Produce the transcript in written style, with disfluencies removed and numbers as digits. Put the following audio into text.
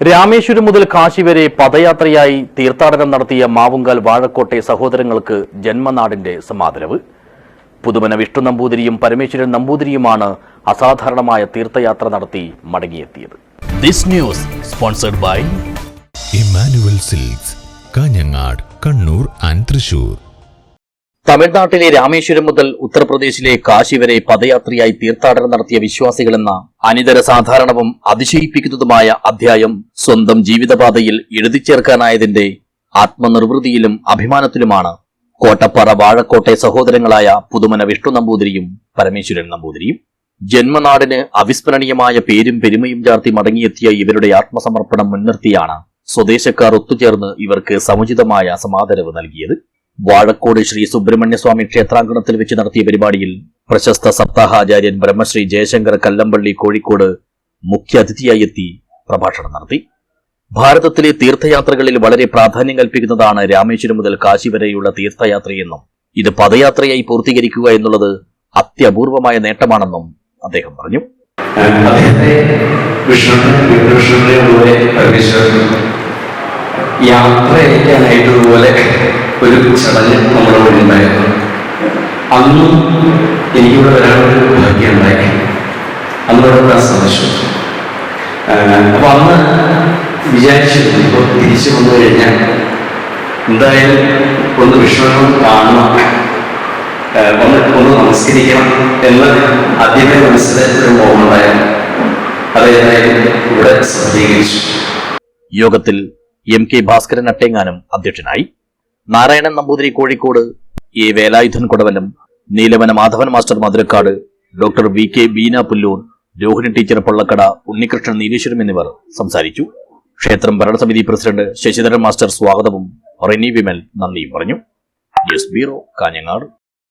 രാമേശ്വരം മുതൽ കാശി വരെ പദയാത്രയായി തീർത്ഥാടനം നടത്തിയ മാവുങ്കൽ വാഴക്കോട്ടെ സഹോദരങ്ങൾക്ക് ജന്മനാടിന്റെ സമാദരവ്. പുതുമന വിഷ്ണു നമ്പൂതിരിയും പരമേശ്വരൻ നമ്പൂതിരിയുമാണ് അസാധാരണമായ തീർത്ഥയാത്ര നടത്തി മടങ്ങിയെത്തിയത്. This news sponsored by Emmanuel silks, Kanhangad, Kannur and Thrissur. തമിഴ്നാട്ടിലെ രാമേശ്വരം മുതൽ ഉത്തർപ്രദേശിലെ കാശി വരെ പദയാത്രയായി തീർത്ഥാടനം നടത്തിയ വിശ്വാസികളെന്ന അനിതര സാധാരണവും അതിശയിപ്പിക്കുന്നതുമായ അധ്യായം സ്വന്തം ജീവിതപാതയിൽ എഴുതിച്ചേർക്കാനായതിന്റെ ആത്മനിർവൃതിയിലും അഭിമാനത്തിലുമാണ് കോട്ടപ്പാറ വാഴക്കോട്ടെ സഹോദരങ്ങളായ പുതുമന വിഷ്ണു നമ്പൂതിരിയും പരമേശ്വരൻ നമ്പൂതിരിയും. ജന്മനാടിന് അവിസ്മരണീയമായ പേരും പെരുമയും ചാർത്തി മടങ്ങിയെത്തിയ ഇവരുടെ ആത്മസമർപ്പണം മുൻനിർത്തിയാണ് സ്വദേശക്കാർ ഒത്തുചേർന്ന് ഇവർക്ക് സമുചിതമായ സമാദരവ് നൽകിയത്. വാഴക്കോട് ശ്രീ സുബ്രഹ്മണ്യസ്വാമി ക്ഷേത്രാങ്കണത്തിൽ വെച്ച് നടത്തിയ പരിപാടിയിൽ പ്രശസ്ത സപ്താഹാചാര്യൻ ബ്രഹ്മശ്രീ ജയശങ്കർ കല്ലമ്പള്ളി കോഴിക്കോട് മുഖ്യാതിഥിയായി എത്തി പ്രഭാഷണം നടത്തി. ഭാരതത്തിലെ തീർത്ഥയാത്രകളിൽ വളരെ പ്രാധാന്യം കൽപ്പിക്കുന്നതാണ് രാമേശ്വരം മുതൽ കാശി വരെയുള്ള തീർത്ഥയാത്രയെന്നും ഇത് പദയാത്രയായി പൂർത്തീകരിക്കുക എന്നുള്ളത് അത്യപൂർവമായ നേട്ടമാണെന്നും അദ്ദേഹം പറഞ്ഞു. യാത്രയക്കാനായിട്ടതുപോലെ ഒരു ചടങ്ങ് നമ്മുടെ ഇവിടെ ഉണ്ടായിരുന്നു. അന്നും എനിക്കിവിടെ വരാനൊരു ഭാഗ്യമുണ്ടായി. അന്നിവിടെ സാധിച്ചു. അപ്പൊ അന്ന് വിചാരിച്ചിരുന്നു, ഇപ്പോൾ തിരിച്ചു വന്നു കഴിഞ്ഞാൽ എന്തായാലും ഒന്ന് വിഷ്ണുവിനെ കാണണം, ഒന്ന് നമസ്കരിക്കണം എന്ന് ആദ്യമേ മനസ്സിലായിട്ടൊരു മോഹമുണ്ടായിരുന്നു. അതേതായാലും ഇവിടെ സജ്ജീകരിച്ചു. യോഗത്തിൽ എം.കെ. ഭാസ്കരൻ അട്ടേങ്ങാനും അധ്യക്ഷനായി. Narayanan Namboothiri Kozhikode, A. Velayudhan Kodavalam, Neelavana Madhavan master Madhurakkad, doctor V K. Beena Pullur, Rohini teacher Pollakkada, Unnikrishnan Nileshwaram എന്നിവർ സംസാരിച്ചു. ക്ഷേത്രം ഭരണസമിതി പ്രസിഡന്റ് ശശിധരൻ മാസ്റ്റർ സ്വാഗതവും റെനി വിമൽ നന്ദിയും പറഞ്ഞു. News bureau, Kanhangad.